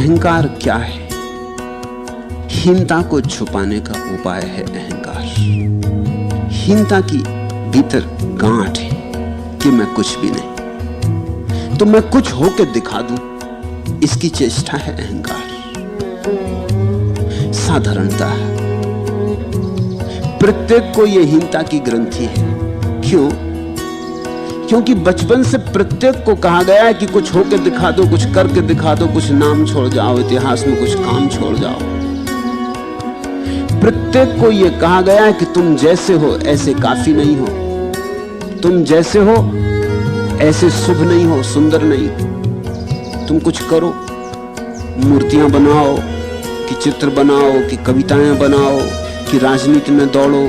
अहंकार क्या है? हीनता को छुपाने का उपाय है अहंकार। हीनता की भीतर गांठ है कि मैं कुछ भी नहीं, तो मैं कुछ होकर दिखा दूं, इसकी चेष्टा है अहंकार। साधारणता प्रत्येक को यह हीनता की ग्रंथि है। क्यों? क्योंकि बचपन से प्रत्येक को कहा गया है कि कुछ होकर दिखा दो, कुछ करके दिखा दो, कुछ नाम छोड़ जाओ, इतिहास में कुछ काम छोड़ जाओ। प्रत्येक को यह कहा गया है कि तुम जैसे हो ऐसे काफी नहीं हो, तुम जैसे हो ऐसे शुभ नहीं हो, सुंदर नहीं। तुम कुछ करो, मूर्तियां बनाओ, कि चित्र बनाओ, कि कविताएं बनाओ, कि राजनीति में दौड़ो,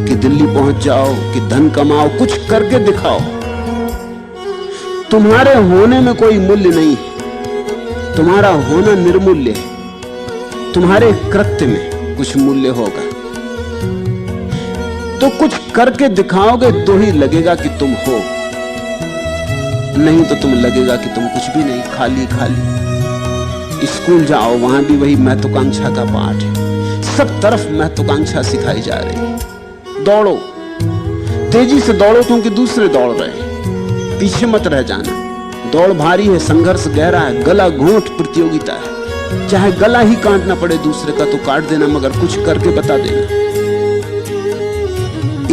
कि दिल्ली पहुंच जाओ, कि धन कमाओ, कुछ करके दिखाओ। तुम्हारे होने में कोई मूल्य नहीं है, तुम्हारा होना निर्मूल्य है। तुम्हारे कृत्य में कुछ मूल्य होगा, तो कुछ करके दिखाओगे तो ही लगेगा कि तुम हो, नहीं तो तुम लगेगा कि तुम कुछ भी नहीं, खाली खाली। स्कूल जाओ, वहां भी वही महत्वाकांक्षा का पाठ है। सब तरफ महत्वाकांक्षा सिखाई जा रही है। दौड़ो, तेजी से दौड़ो क्योंकि दूसरे दौड़ रहे हैं, पीछे मत रह जाना। दौड़ भारी है, संघर्ष गहरा है, गला घोंट प्रतियोगिता है। चाहे गला ही काटना पड़े दूसरे का तो काट देना, मगर कुछ करके बता देना।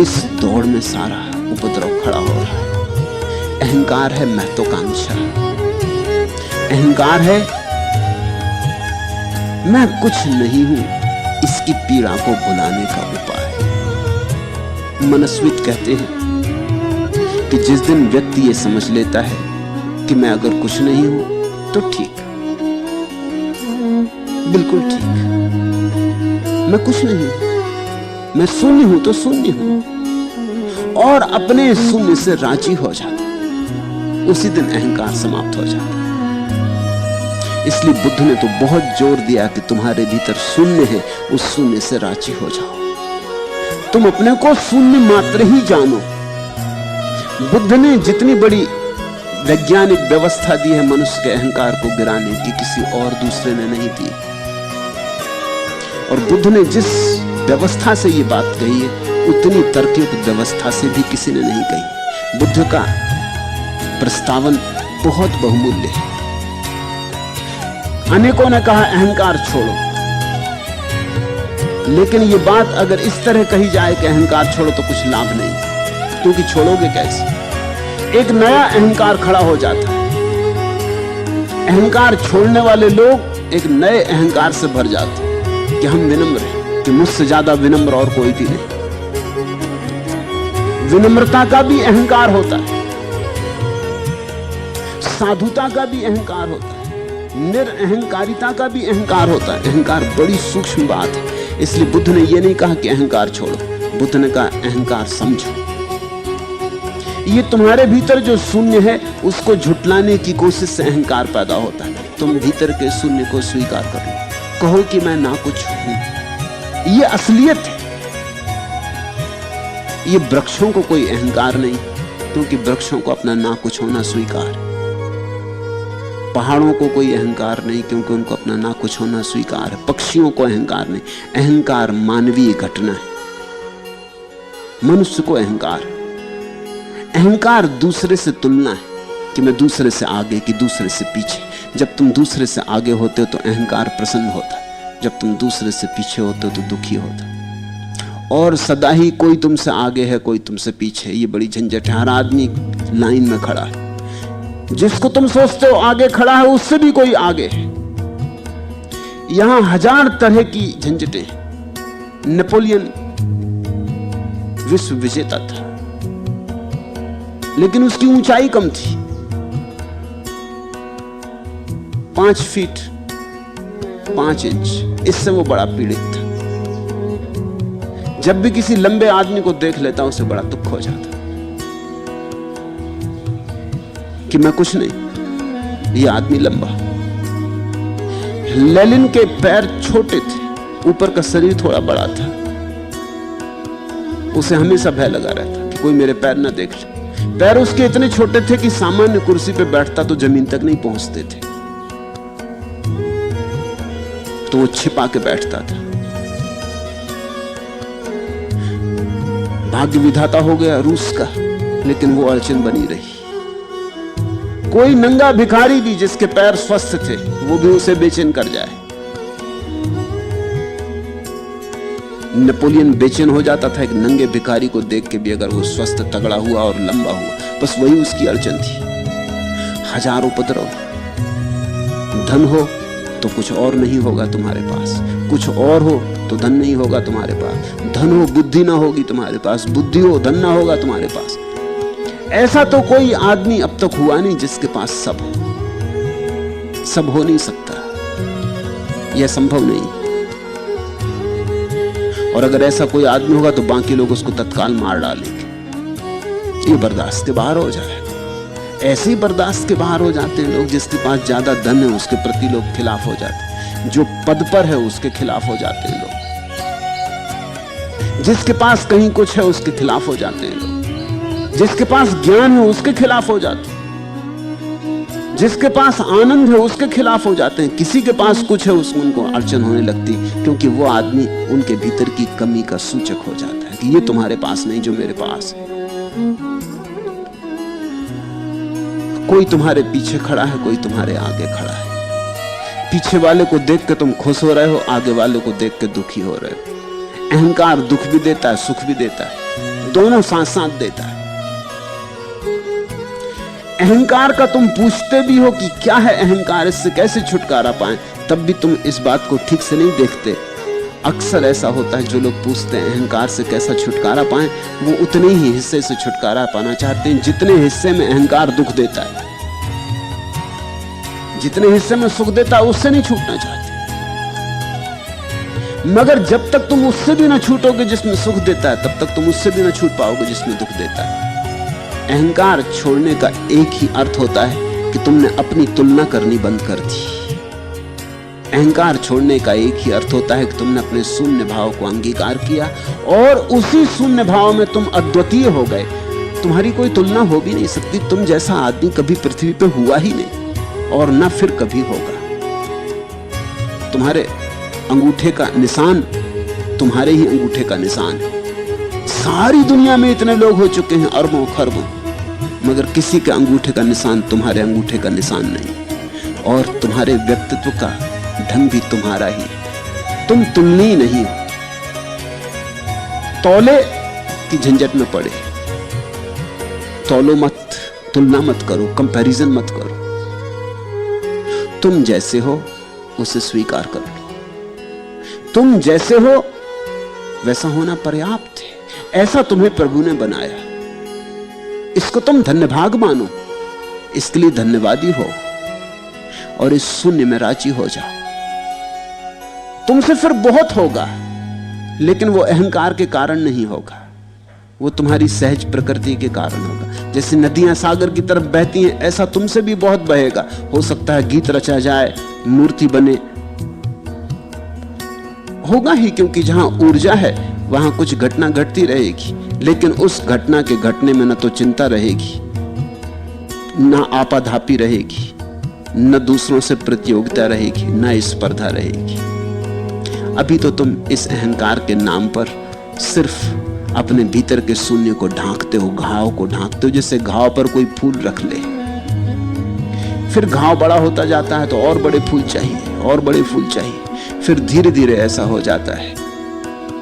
इस दौड़ में सारा उपद्रव खड़ा हो रहा है। अहंकार है महत्वाकांक्षा, अहंकार है मैं कुछ नहीं हूं, इसकी पीड़ा को भुलाने का उपाय। मनस्वित कहते हैं कि जिस दिन व्यक्ति ये समझ लेता है कि मैं अगर कुछ नहीं हूं तो ठीक, बिल्कुल ठीक, मैं कुछ नहीं, मैं शून्य हूं तो शून्य हूं, और अपने शून्य से राजी हो जाता, उसी दिन अहंकार समाप्त हो जाता। इसलिए बुद्ध ने तो बहुत जोर दिया कि तुम्हारे भीतर शून्य है, उस शून्य से राजी हो जाओ। तुम अपने को शून्य मात्र ही जानो। बुद्ध ने जितनी बड़ी वैज्ञानिक व्यवस्था दी है मनुष्य के अहंकार को गिराने की, किसी और दूसरे ने नहीं दी। और बुद्ध ने जिस व्यवस्था से ये बात कही है, उतनी तर्कयुक्त व्यवस्था से भी किसी ने नहीं कही। बुद्ध का प्रस्तावन बहुत बहुमूल्य है। अनेकों ने कहा अहंकार छोड़ो, लेकिन ये बात अगर इस तरह कही जाए कि अहंकार छोड़ो तो कुछ लाभ नहीं, क्योंकि छोड़ोगे कैसे? एक नया अहंकार खड़ा हो जाता है। अहंकार छोड़ने वाले लोग एक नए अहंकार से भर जाते हैं कि हम विनम्र हैं, कि मुझसे ज्यादा विनम्र और कोई भी नहीं। विनम्रता का भी अहंकार होता है, साधुता का भी अहंकार होता है, निरअहंकारिता का भी अहंकार होता है। अहंकार बड़ी सूक्ष्म बात है। इसलिए बुद्ध ने यह नहीं कहा कि अहंकार छोड़ो, बुद्ध ने कहा अहंकार समझो। ये तुम्हारे भीतर जो शून्य है उसको झुटलाने की कोशिश से अहंकार पैदा होता है। तुम भीतर के शून्य को स्वीकार कर लो, कहो कि मैं ना कुछ हूं। ये असलियत है। ये वृक्षों को कोई अहंकार नहीं, क्योंकि वृक्षों को अपना ना कुछ होना स्वीकार है। पहाड़ों को कोई अहंकार नहीं, क्योंकि उनको अपना ना कुछ होना स्वीकार है। पक्षियों को अहंकार नहीं। अहंकार मानवीय घटना है, मनुष्य को अहंकार। अहंकार दूसरे से तुलना है, कि मैं दूसरे से आगे, कि दूसरे से पीछे। जब तुम दूसरे से आगे होते हो तो अहंकार प्रसन्न होता है, जब तुम दूसरे से पीछे होते हो तो दुखी होता है। और सदा ही कोई तुमसे आगे है, कोई तुमसे पीछे, ये बड़ी झंझट है। हर आदमी लाइन में खड़ा है, जिसको तुम सोचते हो आगे खड़ा है उससे भी कोई आगे है। यहां हजार तरह की झंझटें हैं। नेपोलियन विश्व विजेता था, लेकिन उसकी ऊंचाई कम थी, 5 फीट 5 इंच। इससे वो बड़ा पीड़ित था। जब भी किसी लंबे आदमी को देख लेता उसे बड़ा दुख हो जाता कि मैं कुछ नहीं, ये आदमी लंबा। लेनिन के पैर छोटे थे, ऊपर का शरीर थोड़ा बड़ा था। उसे हमेशा भय लगा रहता कि कोई मेरे पैर ना देख ले। पैर उसके इतने छोटे थे कि सामान्य कुर्सी पे बैठता तो जमीन तक नहीं पहुंचते थे। तो वो छिपा के बैठता था। भाग्य विधाता हो गया रूस का, लेकिन वो अड़चन बनी रही। कोई नंगा भिखारी भी जिसके पैर स्वस्थ थे, वो भी उसे बेचैन कर जाए। नेपोलियन बेचैन हो जाता था एक नंगे भिखारी को देख के भी, अगर वो स्वस्थ तगड़ा हुआ और लंबा हुआ। बस वही उसकी अड़चन थी। हजारों उपद्रव, धन हो तो कुछ और नहीं होगा तुम्हारे पास, कुछ और हो तो धन नहीं होगा तुम्हारे पास, धन हो बुद्धि ना होगी तुम्हारे पास, बुद्धि हो धन ना होगा तुम्हारे पास। ऐसा तो कोई आदमी अब तक हुआ नहीं जिसके पास सब हो। सब हो नहीं सकता, यह संभव नहीं। और अगर ऐसा कोई आदमी होगा तो बाकी लोग उसको तत्काल मार डालेंगे। ये बर्दाश्त के बाहर हो जाएगा। ऐसे ही बर्दाश्त के बाहर हो जाते हैं लोग। जिसके पास ज्यादा धन है उसके प्रति लोग खिलाफ हो जाते हैं, जो पद पर है उसके खिलाफ हो जाते हैं लोग, जिसके पास कहीं कुछ है उसके खिलाफ हो जाते हैं लोग, जिसके पास ज्ञान है उसके खिलाफ हो जाते हैं, जिसके पास आनंद है उसके खिलाफ हो जाते हैं। किसी के पास कुछ है उसको उनको अड़चन होने लगती, क्योंकि वो आदमी उनके भीतर की कमी का सूचक हो जाता है कि ये तुम्हारे पास नहीं जो मेरे पास है। कोई तुम्हारे पीछे खड़ा है, कोई तुम्हारे आगे खड़ा है। पीछे वाले को देख के तुम खुश हो रहे हो, आगे वाले को देख के दुखी हो रहे हो। अहंकार दुख भी देता है, सुख भी देता है, दोनों साथ साथ देता है। अहंकार का तुम पूछते भी हो कि क्या है अहंकार, इससे कैसे छुटकारा पाएं, तब भी तुम इस बात को ठीक से नहीं देखते। अक्सर ऐसा होता है, जो लोग पूछते हैं अहंकार से कैसा छुटकारा पाएं, वो उतने ही हिस्से से छुटकारा पाना चाहते हैं जितने हिस्से में अहंकार दुख देता है। जितने हिस्से में सुख देता है उससे नहीं छूटना चाहते। मगर जब तक तुम उससे भी ना छूटोगे जिसमें सुख देता है, तब तक तुम उससे भी ना छूट पाओगे जिसमें दुख देता है। अहंकार छोड़ने का एक ही अर्थ होता है कि तुमने अपनी तुलना करनी बंद कर दी। अहंकार छोड़ने का एक ही अर्थ होता है कि तुमने अपने शून्य भाव को अंगीकार किया और उसी शून्य भाव में तुम अद्वितीय हो गए। तुम्हारी कोई तुलना हो भी नहीं सकती। तुम जैसा आदमी कभी पृथ्वी पे हुआ ही नहीं और न फिर कभी होगा। तुम्हारे अंगूठे का निशान तुम्हारे ही अंगूठे का निशान है। सारी दुनिया में इतने लोग हो चुके हैं, अरबों खरबों, मगर किसी के अंगूठे का निशान तुम्हारे अंगूठे का निशान नहीं। और तुम्हारे व्यक्तित्व का ढंग भी तुम्हारा ही है। तुम तुलनीय नहीं हो। तौले की झंझट में पड़े, तौलो मत, तुलना मत करो, कंपैरिजन मत करो। तुम जैसे हो उसे स्वीकार कर लो। तुम जैसे हो वैसा होना पर्याप्त है। ऐसा तुम्हें प्रभु ने बनाया, इसको तुम धन्यभाग मानो, इसके लिए धन्यवादी हो और इस शून्य में राजी हो जाओ। तुमसे फिर बहुत होगा, लेकिन वो अहंकार के कारण नहीं होगा, वो तुम्हारी सहज प्रकृति के कारण होगा। जैसे नदियां सागर की तरफ बहती हैं, ऐसा तुमसे भी बहुत बहेगा। हो सकता है गीत रचा जाए, मूर्ति बने, होगा ही, क्योंकि जहां ऊर्जा है वहां कुछ घटना घटती रहेगी। लेकिन उस घटना के घटने में न तो चिंता रहेगी, न आपाधापी रहेगी, न दूसरों से प्रतियोगिता रहेगी, न स्पर्धा रहेगी। अभी तो तुम इस अहंकार के नाम पर सिर्फ अपने भीतर के शून्य को ढांकते हो, घाव को ढांकते हो। जैसे घाव पर कोई फूल रख ले, फिर घाव बड़ा होता जाता है तो और बड़े फूल चाहिए, और बड़े फूल चाहिए। फिर धीरे धीरे ऐसा हो जाता है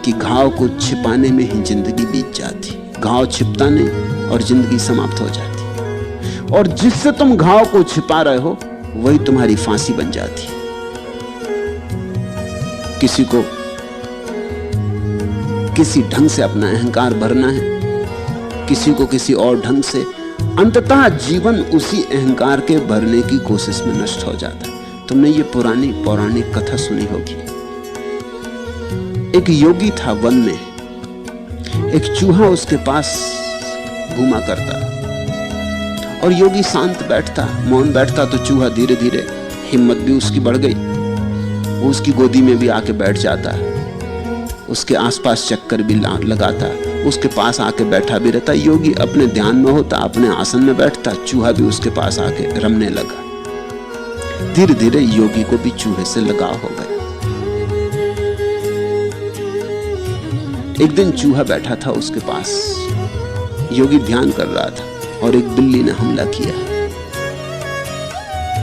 कि घाव को छिपाने में ही जिंदगी बीत जाती। घाव छिपता नहीं और जिंदगी समाप्त हो जाती। और जिससे तुम घाव को छिपा रहे हो वही तुम्हारी फांसी बन जाती। किसी को किसी ढंग से अपना अहंकार भरना है, किसी को किसी और ढंग से। अंततः जीवन उसी अहंकार के भरने की कोशिश में नष्ट हो जाता है। तुमने ये पुरानी पौराणिक कथा सुनी होगी। एक योगी था वन में, एक चूहा उसके पास घूमा करता और योगी शांत बैठता, मौन बैठता, तो चूहा धीरे धीरे हिम्मत भी उसकी बढ़ गई, वो उसकी गोदी में भी आके बैठ जाता, उसके आसपास चक्कर भी लगाता, उसके पास आके बैठा भी रहता। योगी अपने ध्यान में होता, अपने आसन में बैठता, चूहा भी उसके पास आके रमने लगा। धीरे धीरे योगी को भी चूहे से लगाव हो गया। एक दिन चूहा बैठा था उसके पास, योगी ध्यान कर रहा था और एक बिल्ली ने हमला किया।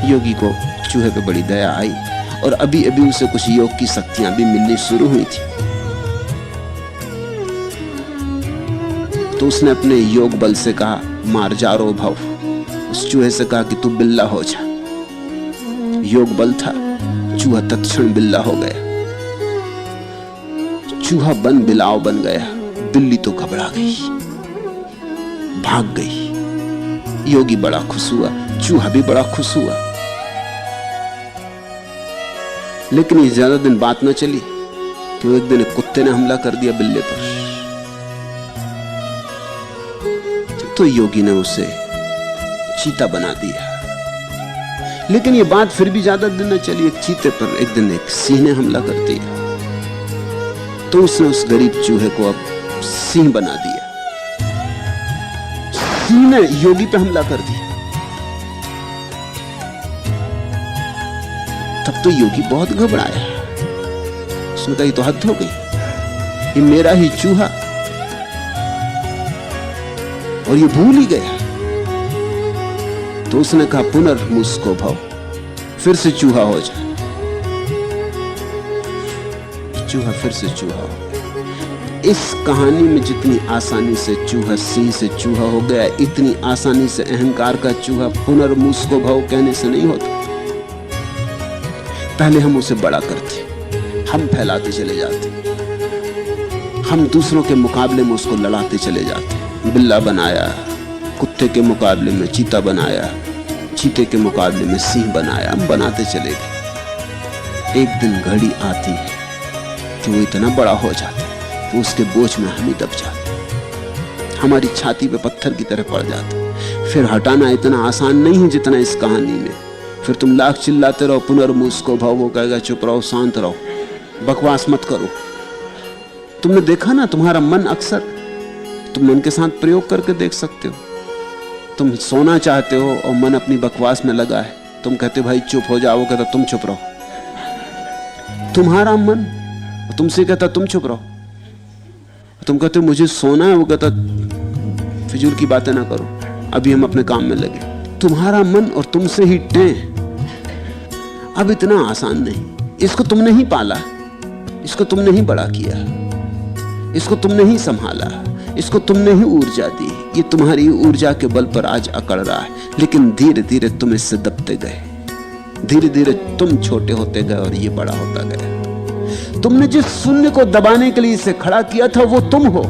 योगी को चूहे पे बड़ी दया आई और अभी अभी उसे कुछ योग की शक्तियां भी मिलनी शुरू हुई थी। तो उसने अपने योग बल से कहा, मार जारो भव। उस चूहे से कहा कि तू बिल्ला हो जा। योग बल था, चूहा तत्क्षण बिल्ला हो गया। चूहा बिलाव बन गया। बिल्ली तो घबरा गई, भाग गई। योगी बड़ा खुश हुआ, चूहा भी बड़ा खुश हुआ। लेकिन ये ज्यादा दिन बात न चली कि एक दिन एक कुत्ते ने हमला कर दिया बिल्ले पर। तो योगी ने उसे चीता बना दिया। लेकिन ये बात फिर भी ज्यादा दिन न चली। एक चीते पर एक दिन एक सिंह ने हमला कर दिया। तो उसने उस गरीब चूहे को अब सिंह बना दिया। सिंह ने योगी पे हमला कर दिया। तब तो योगी बहुत घबराया। उसने कहा, ये तो हद हो गई, ये मेरा ही चूहा, और ये भूल ही गया। तो उसने कहा, पुनर्मुस्को भव, फिर से चूहा हो जा। चूहा फिर से चूहा हो। इस कहानी में जितनी आसानी से चूहा सिंह से चूहा हो गया, इतनी आसानी से अहंकार का चूहा पुनर्मुस्को भव कहने से नहीं होता। पहले हम उसे बड़ा करते, हम फैलाते चले जाते, हम दूसरों के मुकाबले में उसको लड़ाते चले जाते। बिल्ला बनाया, कुत्ते के मुकाबले में चीता बनाया, चीते के मुकाबले में सिंह बनाया, हम बनाते चले गए। एक दिन घड़ी आती है कि वो इतना बड़ा हो जाता है कि उसके बोझ में हम ही दब जाते, हमारी छाती पे पत्थर की तरह पड़ जाता। फिर हटाना इतना आसान नहीं है जितना इस कहानी में। फिर तुम लाख चिल्लाते रहो, पुनर्मुस्को भव, वो कहेगा चुप रहो, शांत रहो, बकवास मत करो। तुमने देखा ना, तुम्हारा मन अक्सर, तुम मन के साथ प्रयोग करके देख सकते हो। तुम सोना चाहते हो और मन अपनी बकवास में लगा है। तुम कहते हो भाई चुप हो जाओ, कहता तुम चुप रहो। तुम्हारा मन तुमसे कहता तुम चुप रहो। तुम कहते हो मुझे सोना है, वो कहता फिजूल की बातें ना करो, अभी हम अपने काम में लगे। तुम्हारा मन और तुमसे ही टें। अब इतना आसान नहीं। इसको तुमने ही पाला, इसको तुमने ही बड़ा किया, इसको तुमने ही संभाला, इसको तुमने ही ऊर्जा दी। ये तुम्हारी ऊर्जा के बल पर आज अकड़ रहा है। लेकिन धीरे धीरे तुम इससे दबते गए, धीरे धीरे तुम छोटे होते गए और ये बड़ा होता गया। तुमने जिस शून्य को दबाने के लिए इसे खड़ा किया था वो तुम हो।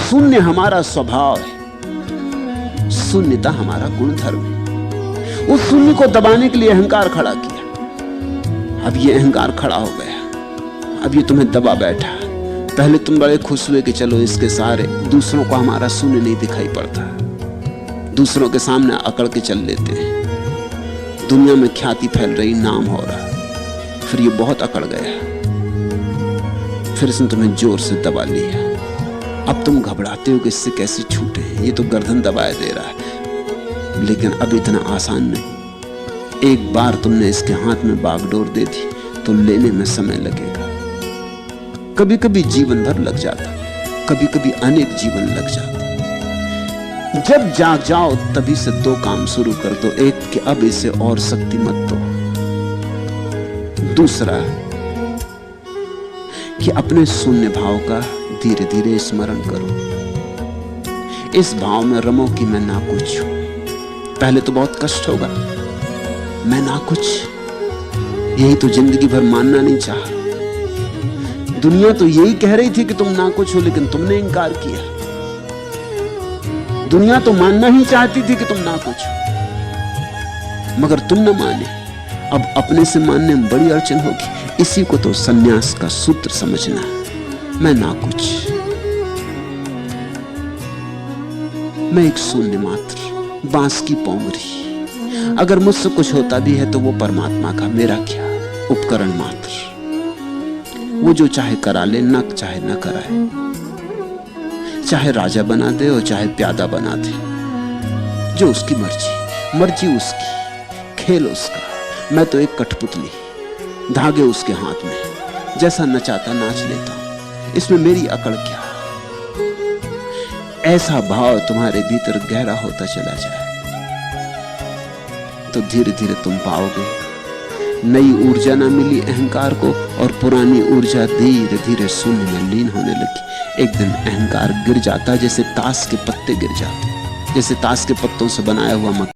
शून्य हमारा स्वभाव है, शून्यता हमारा गुणधर्म है। उस शून्य को दबाने के लिए अहंकार खड़ा किया। अब ये अहंकार खड़ा हो गया, अब ये तुम्हें दबा बैठा। पहले तुम बड़े खुश हुए कि चलो इसके सहारे दूसरों को हमारा शून्य नहीं दिखाई पड़ता, दूसरों के सामने अकड़ के चल लेते हैं, दुनिया में ख्याति फैल रही, नाम हो रहा। फिर ये बहुत अकड़ गया, फिर इसने तुम्हें जोर से दबा लिया। अब तुम घबराते हो कि इससे कैसे छूटे, ये तो गर्दन दबाए दे रहा है। लेकिन अब इतना आसान नहीं। एक बार तुमने इसके हाथ में बागडोर दे दी तो लेने में समय लगेगा। कभी कभी जीवन भर लग जाता, कभी कभी अनेक जीवन लग जाते। जब जाग जाओ तभी से दो काम शुरू कर दो। एक कि अब इसे और शक्ति मत दो, दूसरा कि अपने शून्य भाव का धीरे धीरे स्मरण करो। इस भाव में रमो कि मैं ना कुछ हूं। पहले तो बहुत कष्ट होगा, मैं ना कुछ, यही तो जिंदगी भर मानना नहीं चाहा। दुनिया तो यही कह रही थी कि तुम ना कुछ हो, लेकिन तुमने इनकार किया। दुनिया तो मानना ही चाहती थी कि तुम ना कुछ हो, मगर तुम न माने। अब अपने से मानने में बड़ी अड़चन होगी। इसी को तो सन्यास का सूत्र समझना है। मैं ना कुछ, मैं एक शून्य मात्र, बांस की पोंगरी। अगर मुझसे कुछ होता भी है तो वो परमात्मा का, मेरा क्या, उपकरण मात्र। वो जो चाहे करा ले, न चाहे न कराए, चाहे राजा बना दे और चाहे प्यादा बना दे, जो उसकी मर्जी, मर्जी उसकी, खेल उसका। मैं तो एक कठपुतली, धागे उसके हाथ में, जैसा नचाता नाच लेता हूं, इसमें मेरी अकड़ क्या। ऐसा भाव तुम्हारे भीतर गहरा होता चला जाए तो धीरे धीरे तुम पाओगे नई ऊर्जा ना मिली अहंकार को, और पुरानी ऊर्जा धीरे धीरे शून्य में लीन होने लगी। एक दिन अहंकार गिर जाता जैसे ताश के पत्ते गिर जाते, जैसे ताश के पत्तों से बनाया हुआ मकान।